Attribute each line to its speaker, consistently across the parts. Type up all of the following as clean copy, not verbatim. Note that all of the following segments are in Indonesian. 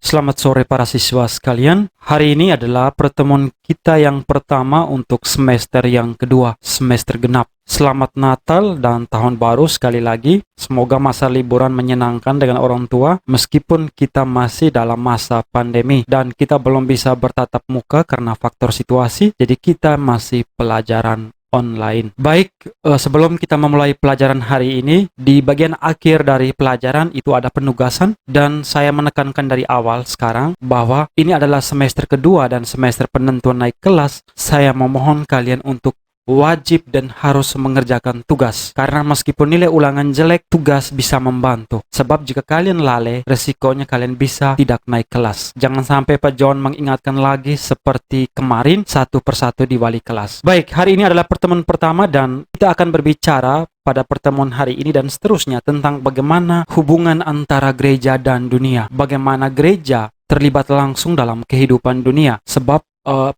Speaker 1: Selamat sore para siswa sekalian. Hari ini adalah pertemuan kita yang pertama untuk semester yang kedua, semester genap. Selamat Natal dan Tahun Baru sekali lagi. Semoga masa liburan menyenangkan dengan orang tua meskipun kita masih dalam masa pandemi dan kita belum bisa bertatap muka karena faktor situasi. Jadi kita masih pelajaran online. Baik, sebelum kita memulai pelajaran hari ini, di bagian akhir dari pelajaran itu ada penugasan dan saya menekankan dari awal sekarang bahwa ini adalah semester kedua dan semester penentuan naik kelas. Saya memohon kalian untuk wajib dan harus mengerjakan tugas. Karena meskipun nilai ulangan jelek, tugas bisa membantu. Sebab jika kalian lalai, resikonya kalian bisa tidak naik kelas. Jangan sampai Pak John mengingatkan lagi seperti kemarin satu persatu di wali kelas. Baik, hari ini adalah pertemuan pertama dan kita akan berbicara pada pertemuan hari ini dan seterusnya tentang bagaimana hubungan antara gereja dan dunia. Bagaimana gereja terlibat langsung dalam kehidupan dunia. Sebab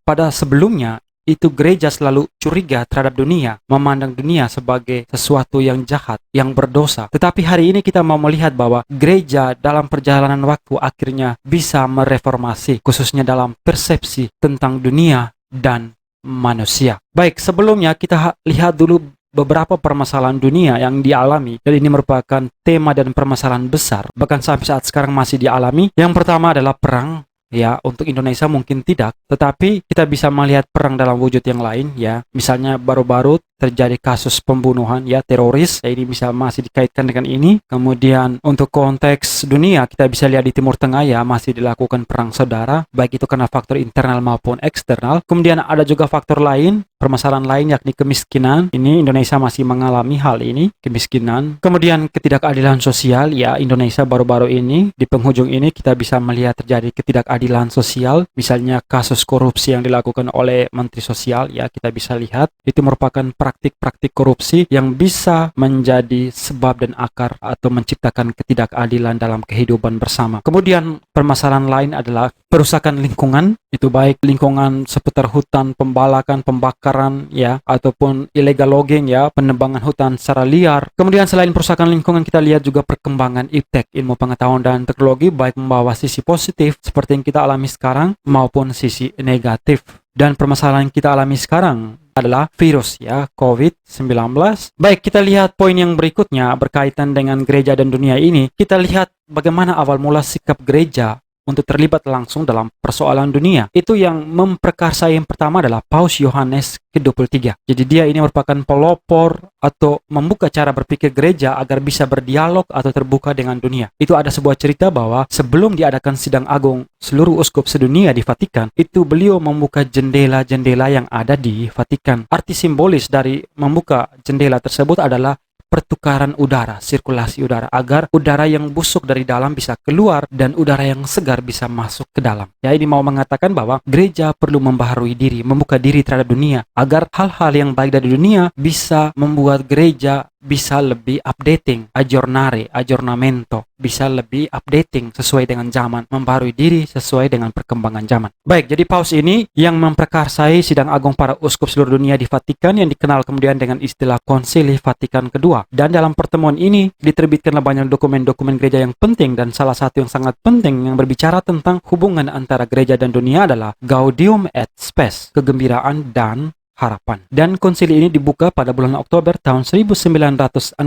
Speaker 1: pada sebelumnya, itu gereja selalu curiga terhadap dunia, memandang dunia sebagai sesuatu yang jahat, yang berdosa. Tetapi hari ini kita mau melihat bahwa gereja dalam perjalanan waktu akhirnya bisa mereformasi, khususnya dalam persepsi tentang dunia dan manusia. Baik, sebelumnya kita lihat dulu beberapa permasalahan dunia yang dialami, dan ini merupakan tema dan permasalahan besar, bahkan sampai saat sekarang masih dialami. Yang pertama adalah perang. Ya, untuk Indonesia mungkin tidak, tetapi kita bisa melihat perang dalam wujud yang lain, ya. Misalnya baru-baru terjadi kasus pembunuhan, ya, teroris, ya, ini bisa masih dikaitkan dengan ini. Kemudian untuk konteks dunia, kita bisa lihat di Timur Tengah, ya, masih dilakukan perang saudara, baik itu karena faktor internal maupun eksternal. Kemudian ada juga faktor lain, permasalahan lain, yakni kemiskinan. Ini Indonesia masih mengalami hal ini, kemiskinan. Kemudian ketidakadilan sosial, ya, Indonesia baru-baru ini, di penghujung ini kita bisa melihat terjadi ketidakadilan sosial, misalnya kasus korupsi yang dilakukan oleh Menteri Sosial, ya, kita bisa lihat itu merupakan praktik-praktik korupsi yang bisa menjadi sebab dan akar atau menciptakan ketidakadilan dalam kehidupan bersama. Kemudian permasalahan lain adalah perusakan lingkungan, itu baik lingkungan seputar hutan, pembalakan, pembakaran, ya, ataupun illegal logging, ya, penebangan hutan secara liar. Kemudian selain perusakan lingkungan, kita lihat juga perkembangan iptek, ilmu pengetahuan dan teknologi, baik membawa sisi positif seperti yang kita alami sekarang maupun sisi negatif. Dan permasalahan yang kita alami sekarang adalah virus, ya, COVID-19. Baik, kita lihat poin yang berikutnya berkaitan dengan gereja dan dunia ini. Kita lihat bagaimana awal mula sikap gereja untuk terlibat langsung dalam persoalan dunia. Itu yang memperkasa yang pertama adalah Paus Yohanes ke-23. Jadi dia ini merupakan pelopor atau membuka cara berpikir gereja agar bisa berdialog atau terbuka dengan dunia. Itu ada sebuah cerita bahwa sebelum diadakan sidang agung seluruh uskup sedunia di Vatikan, itu beliau membuka jendela-jendela yang ada di Vatikan. Arti simbolis dari membuka jendela tersebut adalah pertukaran udara, sirkulasi udara, agar udara yang busuk dari dalam bisa keluar dan udara yang segar bisa masuk ke dalam. Ya, ini mau mengatakan bahwa gereja perlu membaharui diri, membuka diri terhadap dunia, agar hal-hal yang baik dari dunia bisa membuat gereja bisa lebih updating, aggiornamento, bisa lebih updating sesuai dengan zaman, membaharui diri sesuai dengan perkembangan zaman. Baik, jadi Paus ini yang memprakarsai sidang agung para uskup seluruh dunia di Vatikan yang dikenal kemudian dengan istilah Konsili Vatikan kedua. Dan dalam pertemuan ini diterbitkanlah banyak dokumen-dokumen gereja yang penting, dan salah satu yang sangat penting yang berbicara tentang hubungan antara gereja dan dunia adalah Gaudium et Spes, kegembiraan dan harapan. Dan konsili ini dibuka pada bulan Oktober tahun 1962.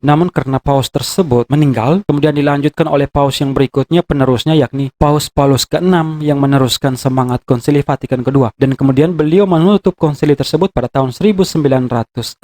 Speaker 1: Namun karena paus tersebut meninggal, kemudian dilanjutkan oleh paus yang berikutnya, penerusnya, yakni Paus Paulus ke-6 yang meneruskan semangat konsili Vatikan kedua. Dan kemudian beliau menutup konsili tersebut pada tahun 1965.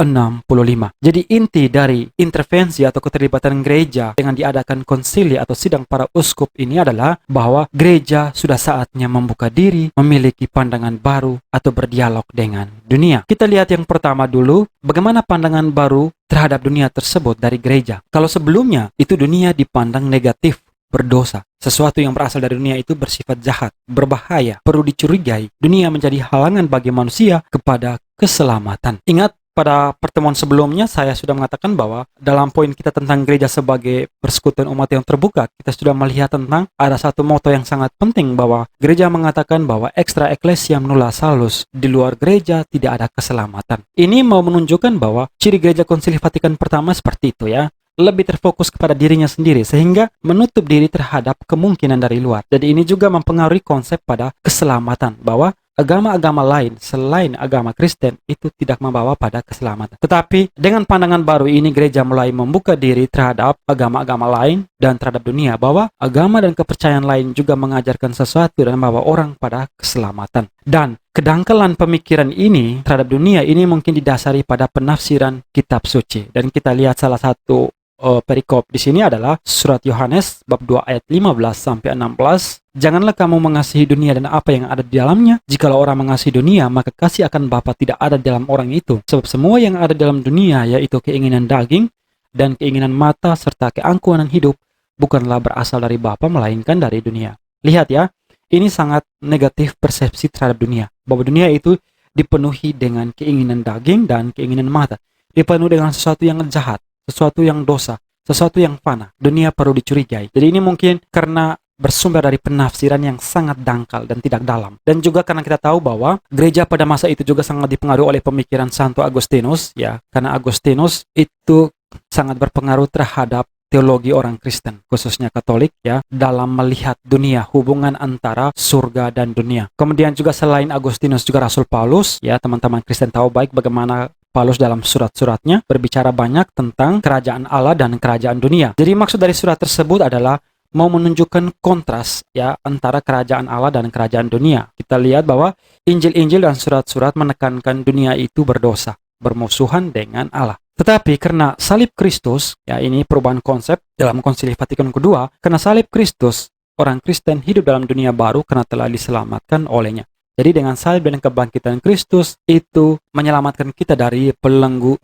Speaker 1: Jadi inti dari intervensi atau keterlibatan gereja dengan diadakan konsili atau sidang para uskup ini adalah bahwa gereja sudah saatnya membuka diri, memiliki pandangan baru atau berdialog dengan dunia. Kita lihat yang pertama dulu, bagaimana pandangan baru terhadap dunia tersebut dari gereja. Kalau sebelumnya itu dunia dipandang negatif, berdosa. Sesuatu yang berasal dari dunia itu bersifat jahat, berbahaya, perlu dicurigai. Dunia menjadi halangan bagi manusia kepada keselamatan. Ingat, pada pertemuan sebelumnya saya sudah mengatakan bahwa dalam poin kita tentang gereja sebagai persekutuan umat yang terbuka, kita sudah melihat tentang ada satu moto yang sangat penting bahwa gereja mengatakan bahwa extra ecclesiam nulla salus, di luar gereja tidak ada keselamatan. Ini mau menunjukkan bahwa ciri gereja Konsili Vatikan pertama seperti itu ya, lebih terfokus kepada dirinya sendiri sehingga menutup diri terhadap kemungkinan dari luar. Jadi ini juga mempengaruhi konsep pada keselamatan, bahwa agama-agama lain selain agama Kristen itu tidak membawa pada keselamatan. Tetapi dengan pandangan baru ini gereja mulai membuka diri terhadap agama-agama lain dan terhadap dunia, bahwa agama dan kepercayaan lain juga mengajarkan sesuatu dan membawa orang pada keselamatan. Dan kedangkalan pemikiran ini terhadap dunia ini mungkin didasari pada penafsiran kitab suci. Dan kita lihat salah satu perikop di sini adalah surat Yohanes bab 2 ayat 15 sampai 16. Janganlah kamu mengasihi dunia dan apa yang ada di dalamnya. Jikalau orang mengasihi dunia, maka kasih akan Bapa tidak ada dalam orang itu. Sebab semua yang ada dalam dunia, yaitu keinginan daging dan keinginan mata serta keangkuhan hidup, bukanlah berasal dari Bapa melainkan dari dunia. Lihat ya, ini sangat negatif persepsi terhadap dunia, bahwa dunia itu dipenuhi dengan keinginan daging dan keinginan mata, dipenuhi dengan sesuatu yang jahat, sesuatu yang dosa, sesuatu yang fana. Dunia perlu dicurigai. Jadi ini mungkin karena bersumber dari penafsiran yang sangat dangkal dan tidak dalam. Dan juga karena kita tahu bahwa gereja pada masa itu juga sangat dipengaruhi oleh pemikiran Santo Agustinus, ya. Karena Agustinus itu sangat berpengaruh terhadap teologi orang Kristen, khususnya Katolik, ya, dalam melihat dunia, hubungan antara surga dan dunia. Kemudian juga selain Agustinus juga Rasul Paulus, ya, teman-teman Kristen tahu baik bagaimana Paulus dalam surat-suratnya berbicara banyak tentang kerajaan Allah dan kerajaan dunia. Jadi maksud dari surat tersebut adalah mau menunjukkan kontras ya antara kerajaan Allah dan kerajaan dunia. Kita lihat bahwa Injil-Injil dan surat-surat menekankan dunia itu berdosa, bermusuhan dengan Allah. Tetapi karena salib Kristus, ya ini perubahan konsep dalam Konsili Vatikan kedua, karena salib Kristus, orang Kristen hidup dalam dunia baru karena telah diselamatkan olehnya. Jadi dengan salib dan kebangkitan Kristus itu menyelamatkan kita dari belenggu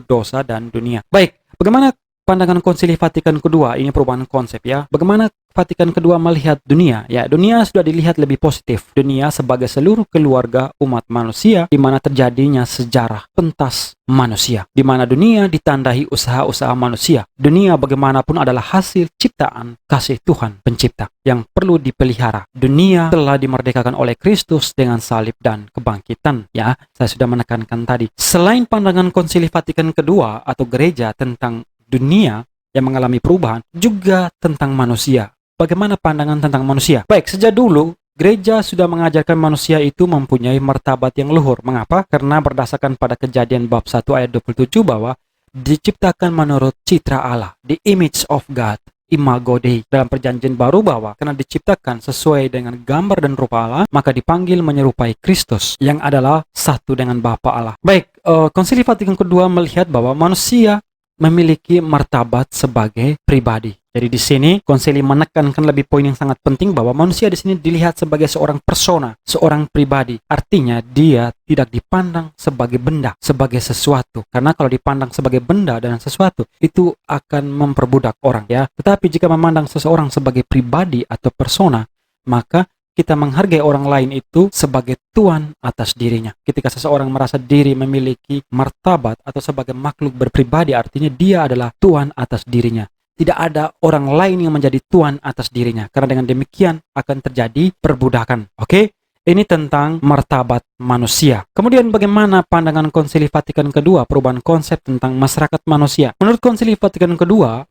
Speaker 1: dosa dan dunia. Baik, bagaimana pandangan Konsili Vatikan kedua? Ini perubahan konsep ya. Bagaimana Vatikan kedua melihat dunia? Ya, dunia sudah dilihat lebih positif. Dunia sebagai seluruh keluarga umat manusia di mana terjadinya sejarah pentas manusia, di mana dunia ditandai usaha-usaha manusia. Dunia bagaimanapun adalah hasil ciptaan kasih Tuhan pencipta yang perlu dipelihara. Dunia telah dimerdekakan oleh Kristus dengan salib dan kebangkitan. Ya, saya sudah menekankan tadi. Selain pandangan Konsili Vatikan kedua atau gereja tentang dunia yang mengalami perubahan, juga tentang manusia. Bagaimana pandangan tentang manusia? Baik, sejak dulu gereja sudah mengajarkan manusia itu mempunyai martabat yang luhur. Mengapa? Karena berdasarkan pada Kejadian bab 1 ayat 27 bahwa diciptakan menurut citra Allah, the image of God, imago Dei. Dalam perjanjian baru bahwa karena diciptakan sesuai dengan gambar dan rupa Allah, maka dipanggil menyerupai Kristus yang adalah satu dengan Bapa Allah. Baik, Konsili Vatikan kedua melihat bahwa manusia memiliki martabat sebagai pribadi. Jadi di sini konsili menekankan lebih poin yang sangat penting bahwa manusia di sini dilihat sebagai seorang persona, seorang pribadi. Artinya dia tidak dipandang sebagai benda, sebagai sesuatu. Karena kalau dipandang sebagai benda dan sesuatu, itu akan memperbudak orang ya. Tetapi jika memandang seseorang sebagai pribadi atau persona, maka kita menghargai orang lain itu sebagai tuan atas dirinya. Ketika seseorang merasa diri memiliki martabat atau sebagai makhluk berpribadi, artinya dia adalah tuan atas dirinya. Tidak ada orang lain yang menjadi tuan atas dirinya. Karena dengan demikian akan terjadi perbudakan. Oke? Ini tentang martabat manusia. Kemudian bagaimana pandangan Konsili Vatikan kedua, perubahan konsep tentang masyarakat manusia? Menurut Konsili Vatikan kedua,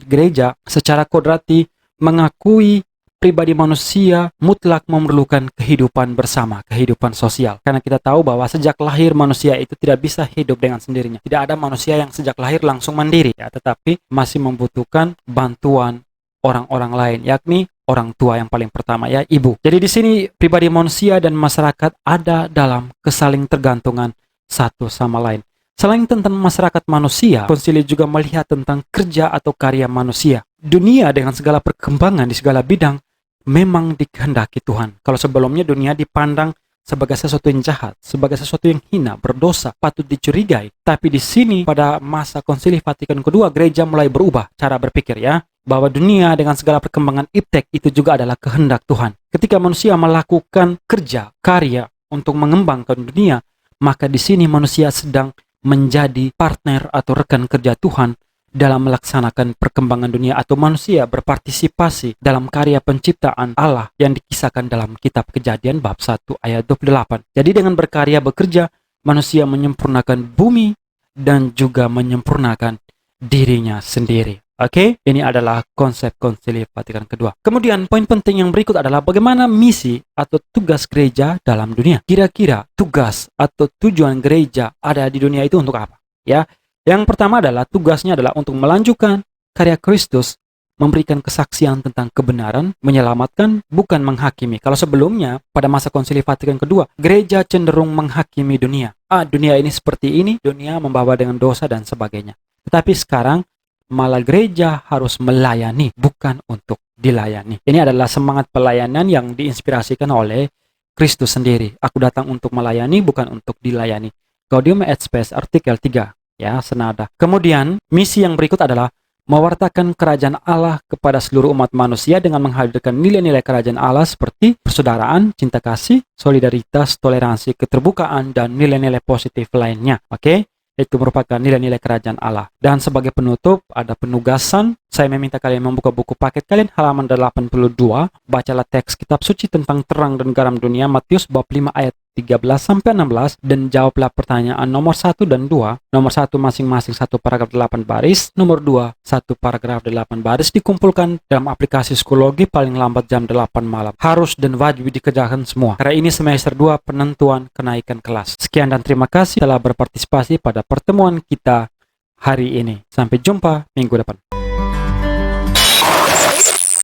Speaker 1: gereja secara kodrati mengakui pribadi manusia mutlak memerlukan kehidupan bersama, kehidupan sosial. Karena kita tahu bahwa sejak lahir manusia itu tidak bisa hidup dengan sendirinya. Tidak ada manusia yang sejak lahir langsung mandiri, ya, tetapi masih membutuhkan bantuan orang-orang lain, yakni orang tua yang paling pertama, ya, ibu. Jadi di sini pribadi manusia dan masyarakat ada dalam kesaling tergantungan satu sama lain. Selain tentang masyarakat manusia, konsili juga melihat tentang kerja atau karya manusia. Dunia dengan segala perkembangan di segala bidang memang dikehendaki Tuhan. Kalau sebelumnya dunia dipandang sebagai sesuatu yang jahat, sebagai sesuatu yang hina, berdosa, patut dicurigai. Tapi di sini pada masa Konsili Vatikan kedua, gereja mulai berubah cara berpikir ya, bahwa dunia dengan segala perkembangan iptek itu juga adalah kehendak Tuhan. Ketika manusia melakukan kerja, karya untuk mengembangkan dunia, Maka di sini manusia sedang menjadi partner atau rekan kerja Tuhan dalam melaksanakan perkembangan dunia, atau manusia berpartisipasi dalam karya penciptaan Allah yang dikisahkan dalam kitab Kejadian bab 1 ayat 28. Jadi dengan berkarya bekerja, manusia menyempurnakan bumi dan juga menyempurnakan dirinya sendiri. Oke, ini adalah konsep Konsili Vatikan kedua. Kemudian poin penting yang berikut adalah bagaimana misi atau tugas gereja dalam dunia. Kira-kira tugas atau tujuan gereja ada di dunia itu untuk apa? Ya, yang pertama adalah tugasnya adalah untuk melanjutkan karya Kristus, memberikan kesaksian tentang kebenaran, menyelamatkan, bukan menghakimi. Kalau sebelumnya pada masa Konsili Vatikan kedua, gereja cenderung menghakimi dunia. Dunia ini seperti ini, dunia membawa dengan dosa dan sebagainya. Tetapi sekarang malah gereja harus melayani, bukan untuk dilayani. Ini adalah semangat pelayanan yang diinspirasikan oleh Kristus sendiri. Aku datang untuk melayani, bukan untuk dilayani. Gaudium et Spes artikel 3. Ya, senada. Kemudian, misi yang berikut adalah mewartakan kerajaan Allah kepada seluruh umat manusia dengan menghadirkan nilai-nilai kerajaan Allah seperti persaudaraan, cinta kasih, solidaritas, toleransi, keterbukaan, dan nilai-nilai positif lainnya. Oke? Itu merupakan nilai-nilai kerajaan Allah. Dan sebagai penutup, ada penugasan. Saya meminta kalian membuka buku paket kalian halaman 82. Bacalah teks kitab suci tentang terang dan garam dunia, Matius bab 5 ayat 13-16, dan jawablah pertanyaan nomor 1 dan 2. Nomor 1 masing-masing 1 paragraf 8 baris, nomor 2 1 paragraf 8 baris, dikumpulkan dalam aplikasi psikologi paling lambat jam 8 malam. Harus dan wajib dikerjakan semua. Karena ini semester 2 penentuan kenaikan kelas. Sekian dan terima kasih telah berpartisipasi pada pertemuan kita hari ini. Sampai jumpa minggu depan.